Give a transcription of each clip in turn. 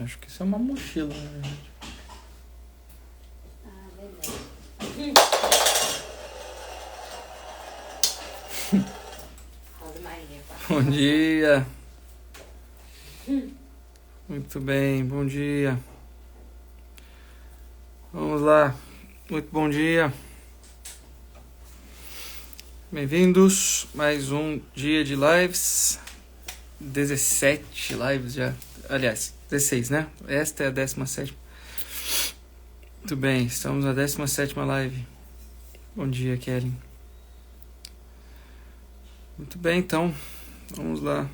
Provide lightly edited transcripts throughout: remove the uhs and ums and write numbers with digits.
Acho que isso é uma mochila, na verdade. Bom dia. Muito bem, bom dia. Vamos lá. Muito bom dia. Bem-vindos. Mais um dia de lives. 17 lives já. Aliás, 16, né? Esta é a 17ª. Muito bem, estamos na 17ª live. Bom dia, Kelly. Muito bem, então. Vamos lá.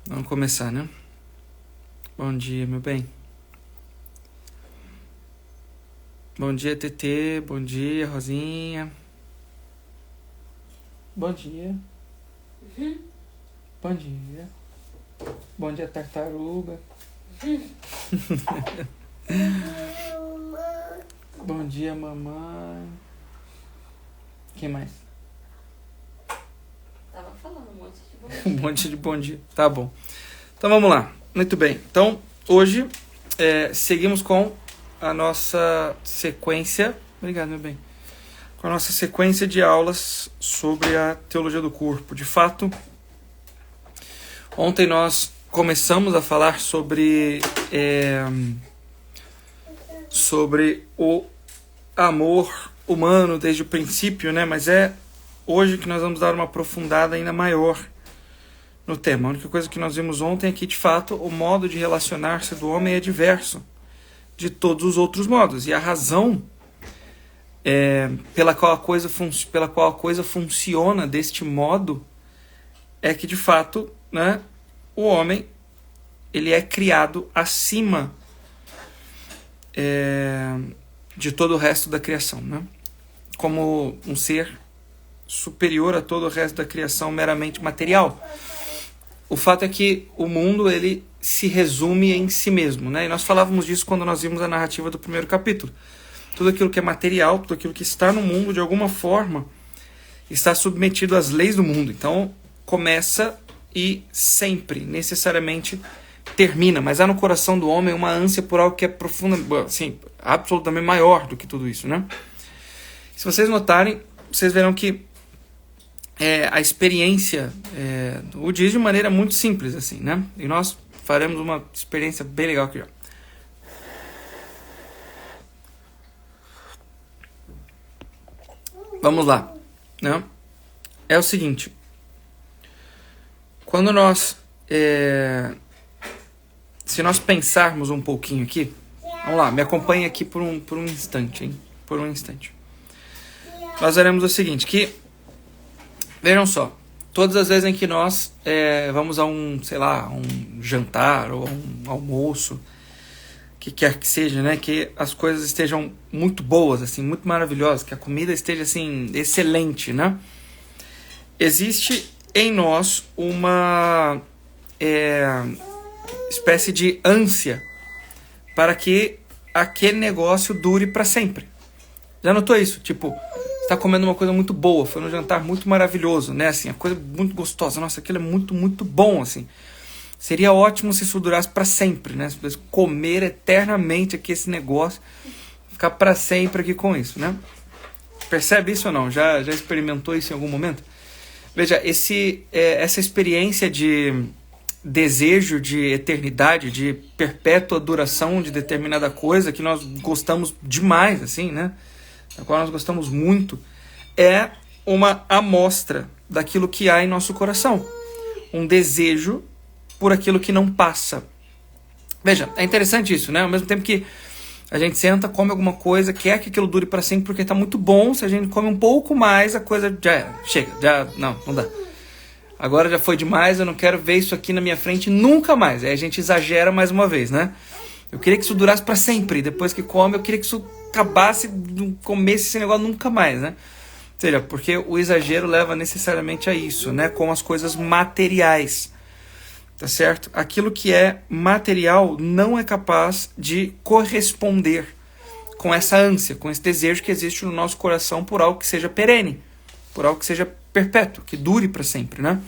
Vamos começar, né? Bom dia, meu bem. Bom dia, TT. Bom dia, Rosinha. Bom dia. Bom dia. Bom dia, tartaruga. Bom dia, mamãe. Quem mais? Tava falando um monte de bom dia. Um monte de bom dia. Tá bom. Então vamos lá. Muito bem. Então, hoje seguimos com a nossa sequência. Obrigado, meu bem. Com a nossa sequência de aulas sobre a teologia do corpo. De fato, ontem nós começamos a falar sobre o amor humano desde o princípio, né? Mas é hoje que nós vamos dar uma aprofundada ainda maior no tema. A única coisa que nós vimos ontem é que, de fato, o modo de relacionar-se do homem é diverso de todos os outros modos. E a razão pela qual a coisa funciona deste modo é que, de fato, né, o homem ele é criado acima de todo o resto da criação, né? Como um ser superior a todo o resto da criação meramente material. O fato é que o mundo ele se resume em si mesmo, né? E nós falávamos disso quando nós vimos a narrativa do primeiro capítulo. Tudo aquilo que é material, tudo aquilo que está no mundo, de alguma forma, está submetido às leis do mundo. Então, começa e sempre, necessariamente, termina. Mas há no coração do homem uma ânsia por algo que é profunda, assim, absolutamente maior do que tudo isso, né? Se vocês notarem, vocês verão que a experiência o diz de maneira muito simples, assim, né? E nós faremos uma experiência bem legal aqui, ó. Vamos lá, né? É o seguinte. Quando nós... se nós pensarmos um pouquinho aqui... Vamos lá, me acompanhe aqui por um instante, hein? Por um instante. Nós veremos o seguinte, que... Vejam só. Todas as vezes em que nós vamos a um jantar ou a um almoço, que quer que seja, né? Que as coisas estejam muito boas, assim, muito maravilhosas, que a comida esteja, assim, excelente, né? Existe em nós uma espécie de ânsia para que aquele negócio dure para sempre. Já notou isso? Tipo, está comendo uma coisa muito boa, foi num jantar muito maravilhoso, né? Assim, a coisa muito gostosa. Nossa, aquilo é muito, muito bom, assim. Seria ótimo se isso durasse para sempre, né? Se pudesse comer eternamente aqui esse negócio, ficar para sempre aqui com isso, né? Percebe isso ou não? Já experimentou isso em algum momento? Veja, essa experiência de desejo de eternidade, de perpétua duração de determinada coisa que nós gostamos demais, assim, né? Da qual nós gostamos muito, é uma amostra daquilo que há em nosso coração. Um desejo por aquilo que não passa. Veja, é interessante isso, né? Ao mesmo tempo que a gente senta, come alguma coisa, quer que aquilo dure para sempre porque está muito bom. Se a gente come um pouco mais, a coisa chega, não dá. Agora já foi demais, eu não quero ver isso aqui na minha frente nunca mais. Aí a gente exagera mais uma vez, né? Eu queria que isso durasse para sempre. Depois que come, eu queria que isso acabasse, não comesse esse negócio nunca mais, né? seja, porque o exagero leva necessariamente a isso, né? Com as coisas materiais, tá certo? Aquilo que é material não é capaz de corresponder com essa ânsia, com esse desejo que existe no nosso coração por algo que seja perene, por algo que seja perpétuo, que dure para sempre, né?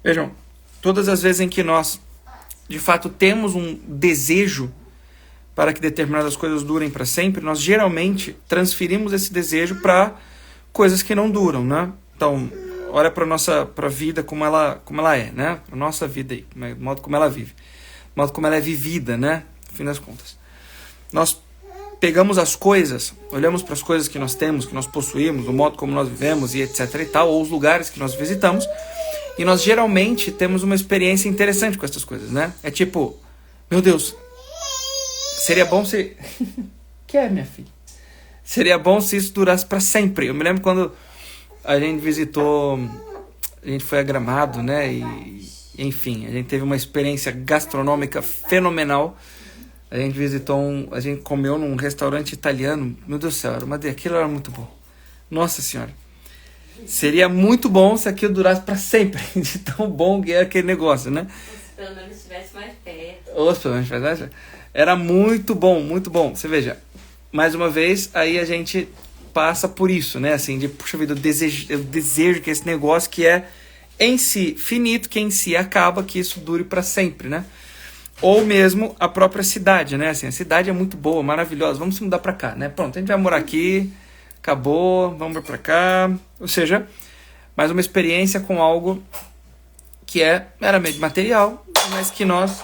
Vejam, todas as vezes em que nós, de fato, temos um desejo para que determinadas coisas durem para sempre, nós geralmente transferimos esse desejo para coisas que não duram, né? Então, olha para a vida como ela é, né? A nossa vida aí, o modo como ela vive, o modo como ela é vivida, né? No fim das contas. Nós pegamos as coisas, olhamos para as coisas que nós temos, que nós possuímos, o modo como nós vivemos e etc e tal, ou os lugares que nós visitamos, e nós geralmente temos uma experiência interessante com essas coisas, né? É tipo, meu Deus, seria bom se... Que é, minha filha? Seria bom se isso durasse para sempre. Eu me lembro quando a gente visitou, a gente foi a Gramado, né? E, enfim, a gente teve uma experiência gastronômica fenomenal. A gente visitou a gente comeu num restaurante italiano. Meu Deus do céu, aquilo era muito bom. Nossa Senhora. Seria muito bom se aquilo durasse para sempre. De tão bom que era aquele negócio, né? Se pelo menos estivesse mais perto. Pelo menos estivesse mais perto. Era muito bom, muito bom. Você veja, mais uma vez, aí a gente passa por isso, né? Assim, de, puxa vida, eu desejo que esse negócio que é em si finito, que em si acaba, que isso dure para sempre, né? Ou mesmo a própria cidade, né? Assim, a cidade é muito boa, maravilhosa, vamos se mudar para cá, né? Pronto, a gente vai morar aqui, acabou, vamos para cá. Ou seja, mais uma experiência com algo que é meramente material, mas que nós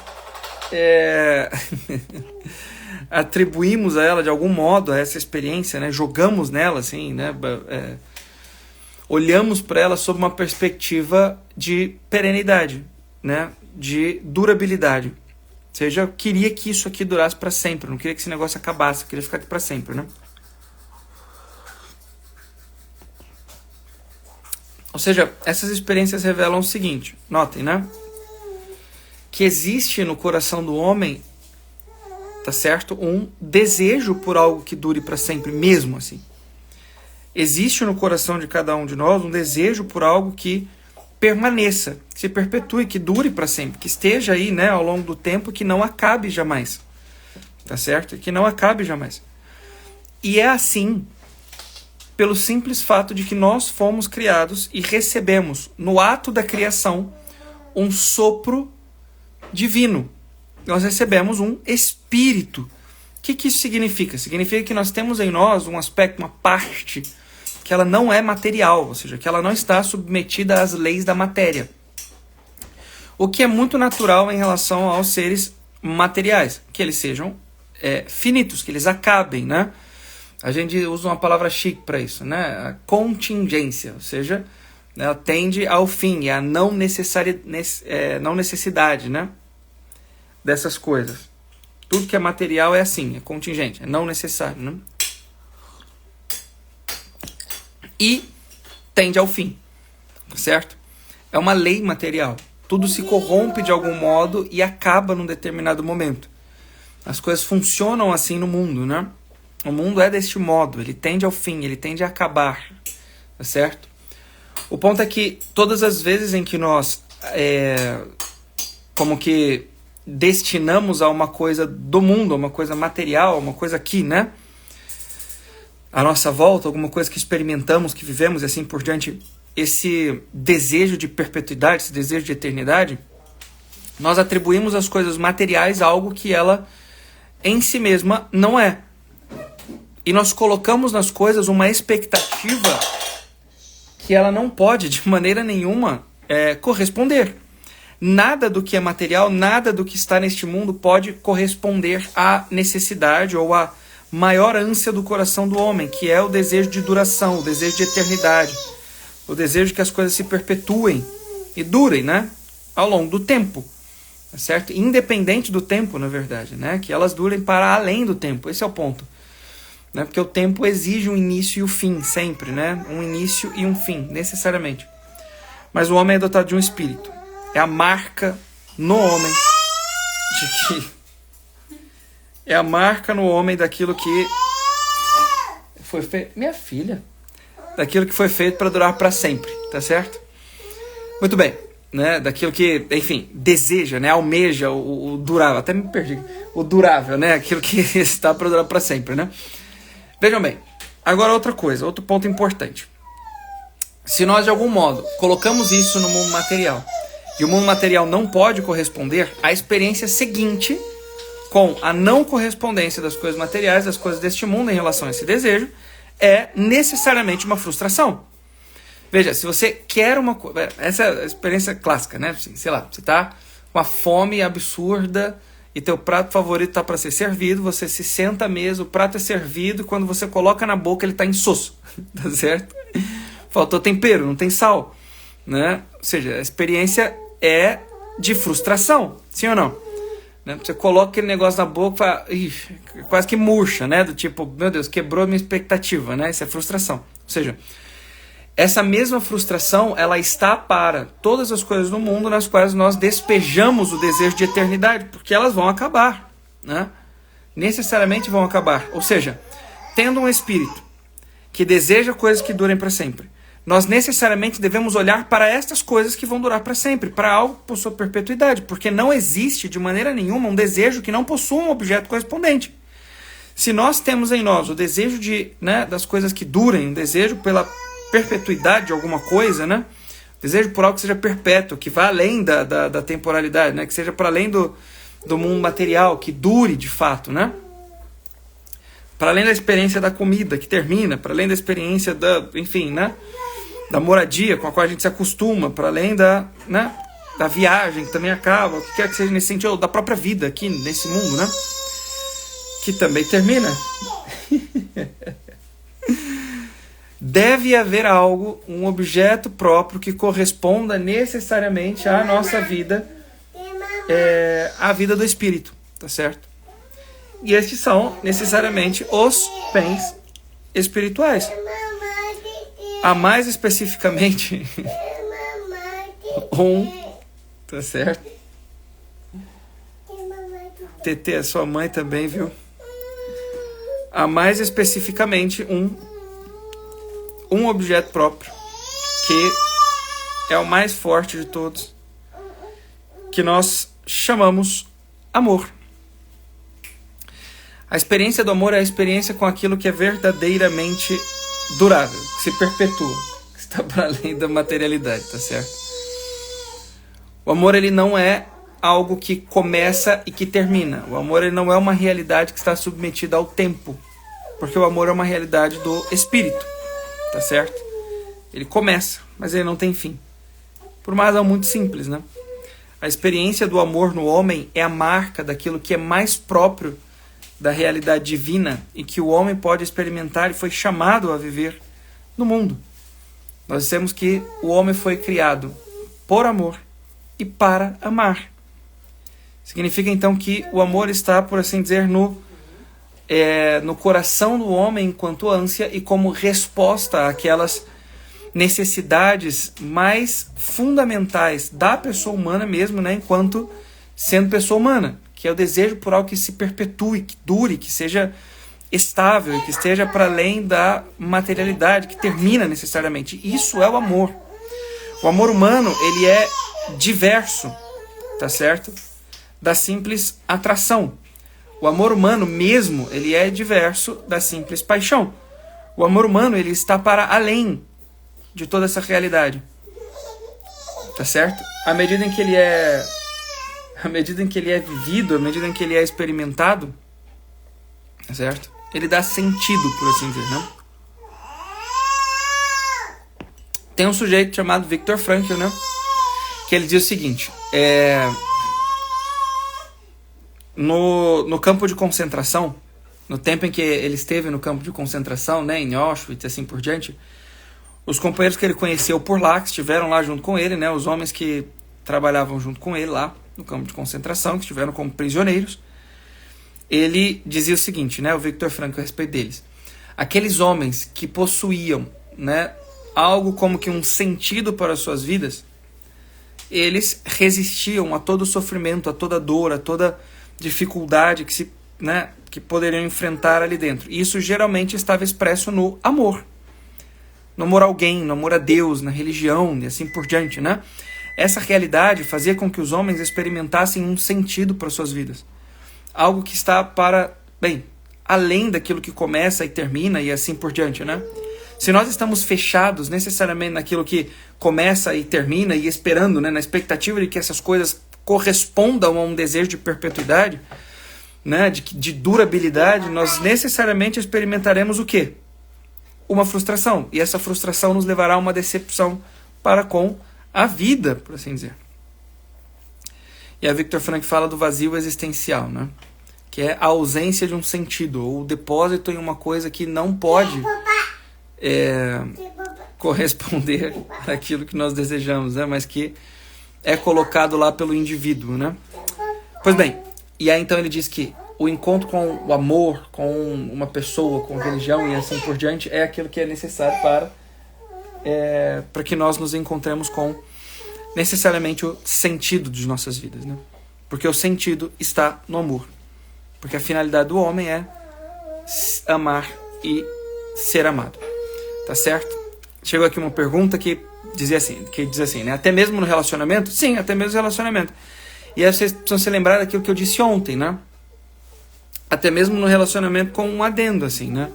atribuímos a ela de algum modo, a essa experiência, né? Jogamos nela, assim, né? Olhamos para ela sob uma perspectiva de perenidade, né? De durabilidade. Ou seja, eu queria que isso aqui durasse para sempre, não queria que esse negócio acabasse, eu queria ficar aqui para sempre, né? Ou seja, essas experiências revelam o seguinte, notem, né? Que existe no coração do homem, tá certo? Um desejo por algo que dure para sempre, mesmo assim. Existe no coração de cada um de nós um desejo por algo que permaneça, que se perpetue, que dure para sempre, que esteja aí, né, ao longo do tempo, que não acabe jamais. Tá certo? Que não acabe jamais. E é assim, pelo simples fato de que nós fomos criados e recebemos, no ato da criação, um sopro divino. Nós recebemos um espírito. O que isso significa? Significa que nós temos em nós um aspecto, uma parte, que ela não é material, ou seja, que ela não está submetida às leis da matéria. O que é muito natural em relação aos seres materiais, que eles sejam finitos, que eles acabem, né? A gente usa uma palavra chique para isso, né? A contingência, ou seja, ela tende ao fim, a não necessidade, né? Dessas coisas. Tudo que é material é assim, é contingente, é não necessário, né? E tende ao fim, certo? É uma lei material. Tudo se corrompe de algum modo e acaba num determinado momento. As coisas funcionam assim no mundo, né? O mundo é deste modo, ele tende ao fim, ele tende a acabar, tá certo? O ponto é que todas as vezes em que nós como que destinamos a uma coisa do mundo, a uma coisa material, a uma coisa aqui, né? À nossa volta, alguma coisa que experimentamos, que vivemos e assim por diante, esse desejo de perpetuidade, esse desejo de eternidade, nós atribuímos às coisas materiais algo que ela em si mesma não é. E nós colocamos nas coisas uma expectativa que ela não pode, de maneira nenhuma, corresponder. Nada do que é material, nada do que está neste mundo pode corresponder à necessidade ou à maior ânsia do coração do homem, que é o desejo de duração, o desejo de eternidade, o desejo que as coisas se perpetuem e durem, né, ao longo do tempo, tá certo? Independente do tempo, na verdade, né, que elas durem para além do tempo. Esse é o ponto, né, porque o tempo exige um início e um fim sempre, né, um início e um fim, necessariamente. Mas o homem é dotado de um espírito. É a marca no homem de que é a marca no homem daquilo que foi feito. Minha filha, daquilo que foi feito para durar para sempre, tá certo? Muito bem, né? Daquilo que, enfim, deseja, né? Almeja o durável, até me perdi, o durável, né? Aquilo que está para durar para sempre, né? Vejam bem, agora outra coisa, outro ponto importante. Se nós de algum modo colocamos isso no mundo material e o mundo material não pode corresponder, a experiência seguinte com a não correspondência das coisas materiais, das coisas deste mundo em relação a esse desejo, é necessariamente uma frustração. Veja, se você quer uma coisa... Essa é a experiência clássica, né? Assim, sei lá, você está com uma fome absurda e teu prato favorito está para ser servido, você se senta à mesa, o prato é servido, quando você coloca na boca ele está insosso, tá certo? Faltou tempero, não tem sal, né? Ou seja, a experiência é de frustração, sim ou não? Né? Você coloca aquele negócio na boca e fala, quase que murcha, né? Do tipo, meu Deus, quebrou a minha expectativa, né? Isso é frustração. Ou seja, essa mesma frustração, ela está para todas as coisas do mundo nas quais nós despejamos o desejo de eternidade, porque elas vão acabar, né? Necessariamente vão acabar. Ou seja, tendo um espírito que deseja coisas que durem para sempre, nós necessariamente devemos olhar para estas coisas que vão durar para sempre, para algo que possua perpetuidade, porque não existe de maneira nenhuma um desejo que não possua um objeto correspondente. Se nós temos em nós o desejo das coisas que durem, um desejo pela perpetuidade de alguma coisa, né? Desejo por algo que seja perpétuo, que vá além da temporalidade, né? Que seja para além do mundo material, que dure de fato, né? Para além da experiência da comida que termina, para além da experiência da moradia com a qual a gente se acostuma, para além da viagem que também acaba, o que quer que seja nesse sentido, ou da própria vida aqui nesse mundo, né? Que também termina. Deve haver algo, um objeto próprio que corresponda necessariamente à nossa vida, à vida do espírito, tá certo? E estes são necessariamente os bens espirituais. A mais especificamente tá certo? TT, a sua mãe também, viu? A mais especificamente um objeto próprio, que é o mais forte de todos, que nós chamamos amor. A experiência do amor é a experiência com aquilo que é verdadeiramente durável, que se perpetua, que está para além da materialidade, tá certo? O amor, ele não é algo que começa e que termina. O amor, ele não é uma realidade que está submetida ao tempo, porque o amor é uma realidade do espírito, tá certo? Ele começa, mas ele não tem fim. Por uma razão muito simples, né? A experiência do amor no homem é a marca daquilo que é mais próprio da realidade divina e que o homem pode experimentar e foi chamado a viver no mundo. Nós dissemos que o homem foi criado por amor e para amar. Significa então que o amor está, por assim dizer, no coração do homem enquanto ânsia e como resposta àquelas necessidades mais fundamentais da pessoa humana mesmo, né, enquanto sendo pessoa humana, que é o desejo por algo que se perpetue, que dure, que seja estável, que esteja para além da materialidade, que termina necessariamente. Isso é o amor. O amor humano, ele é diverso, tá certo? Da simples atração. O amor humano mesmo, ele é diverso da simples paixão. O amor humano, ele está para além de toda essa realidade. Tá certo? À medida em que ele é vivido, à medida em que ele é experimentado, tá certo? Ele dá sentido, por assim dizer, né? Tem um sujeito chamado Viktor Frankl, né? Que ele diz o seguinte, no campo de concentração, no tempo em que ele esteve no campo de concentração, né, em Auschwitz e assim por diante, os companheiros que ele conheceu por lá, que estiveram lá junto com ele, né, os homens que trabalhavam junto com ele lá no campo de concentração, que estiveram como prisioneiros, ele dizia o seguinte, né, o Viktor Frankl a respeito deles: aqueles homens que possuíam, né, algo como que um sentido para as suas vidas, eles resistiam a todo o sofrimento, a toda dor, a toda dificuldade que poderiam enfrentar ali dentro. E isso geralmente estava expresso no amor. no amor a alguém, no amor a Deus, na religião e assim por diante, né? Essa realidade fazia com que os homens experimentassem um sentido para suas vidas. Algo que está além daquilo que começa e termina e assim por diante, né? Se nós estamos fechados necessariamente naquilo que começa e termina e esperando, né, na expectativa de que essas coisas correspondam a um desejo de perpetuidade, né, de durabilidade, nós necessariamente experimentaremos o quê? Uma frustração. E essa frustração nos levará a uma decepção para com a vida, por assim dizer. E a Viktor Frankl fala do vazio existencial, né? Que é a ausência de um sentido, ou o depósito em uma coisa que não pode corresponder àquilo que nós desejamos, né? Mas que é colocado lá pelo indivíduo, né? Pois bem, e aí então ele diz que o encontro com o amor, com uma pessoa, com religião e assim por diante, é aquilo que é necessário para que nós nos encontremos com necessariamente o sentido de nossas vidas, né? Porque o sentido está no amor. Porque a finalidade do homem é amar e ser amado. Tá certo? Chegou aqui uma pergunta que diz assim, né? Até mesmo no relacionamento? Sim, até mesmo no relacionamento. E aí vocês precisam se lembrar daquilo que eu disse ontem, né? Até mesmo no relacionamento com um adendo, assim, né?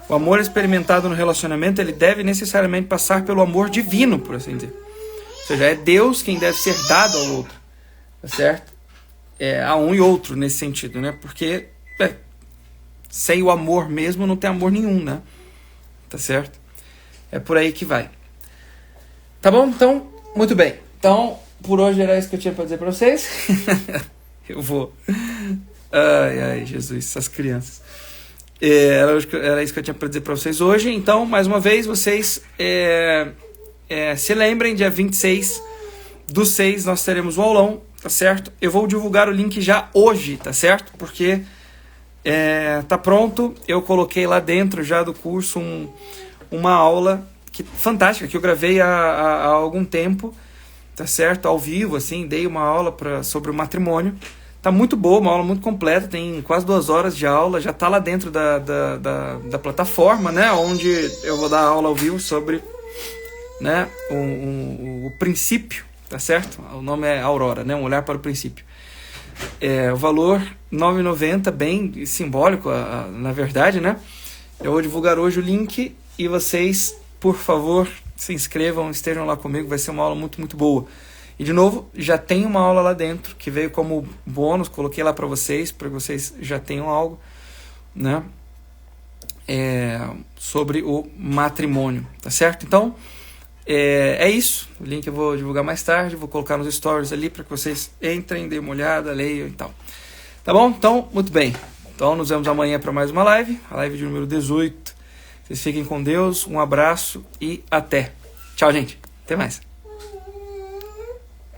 O amor experimentado no relacionamento, ele deve necessariamente passar pelo amor divino, por assim dizer. Ou seja, é Deus quem deve ser dado ao outro. Tá certo? A um e outro nesse sentido, né? Porque sem o amor mesmo não tem amor nenhum, né? Tá certo? É por aí que vai. Tá bom? Então, muito bem. Então, por hoje era isso que eu tinha para dizer para vocês. Eu vou... Ai, Jesus, essas crianças. Era isso que eu tinha para dizer para vocês hoje. Então, mais uma vez, vocês se lembrem, dia 26/6 nós teremos o aulão, tá certo? Eu vou divulgar o link já hoje, tá certo? Porque tá pronto, eu coloquei lá dentro já do curso uma aula fantástica, que eu gravei há algum tempo, tá certo? Ao vivo, assim, dei uma aula sobre o matrimônio. Tá muito boa, uma aula muito completa, tem quase 2 horas de aula, já tá lá dentro da plataforma, né? Onde eu vou dar aula ao vivo sobre, né, o princípio, tá certo? O nome é Aurora, né? Um olhar para o princípio. O valor R$ 9,90, bem simbólico, na verdade, né? Eu vou divulgar hoje o link e vocês, por favor, se inscrevam, estejam lá comigo, vai ser uma aula muito, muito boa. E de novo, já tem uma aula lá dentro, que veio como bônus, coloquei lá para vocês já tenham algo, né? Sobre o matrimônio, tá certo? Então, é isso. O link eu vou divulgar mais tarde, vou colocar nos stories ali para que vocês entrem, deem uma olhada, leiam e tal. Tá bom? Então, muito bem. Então, nos vemos amanhã para mais uma live, a live de número 18. Vocês fiquem com Deus, um abraço e até. Tchau, gente. Até mais.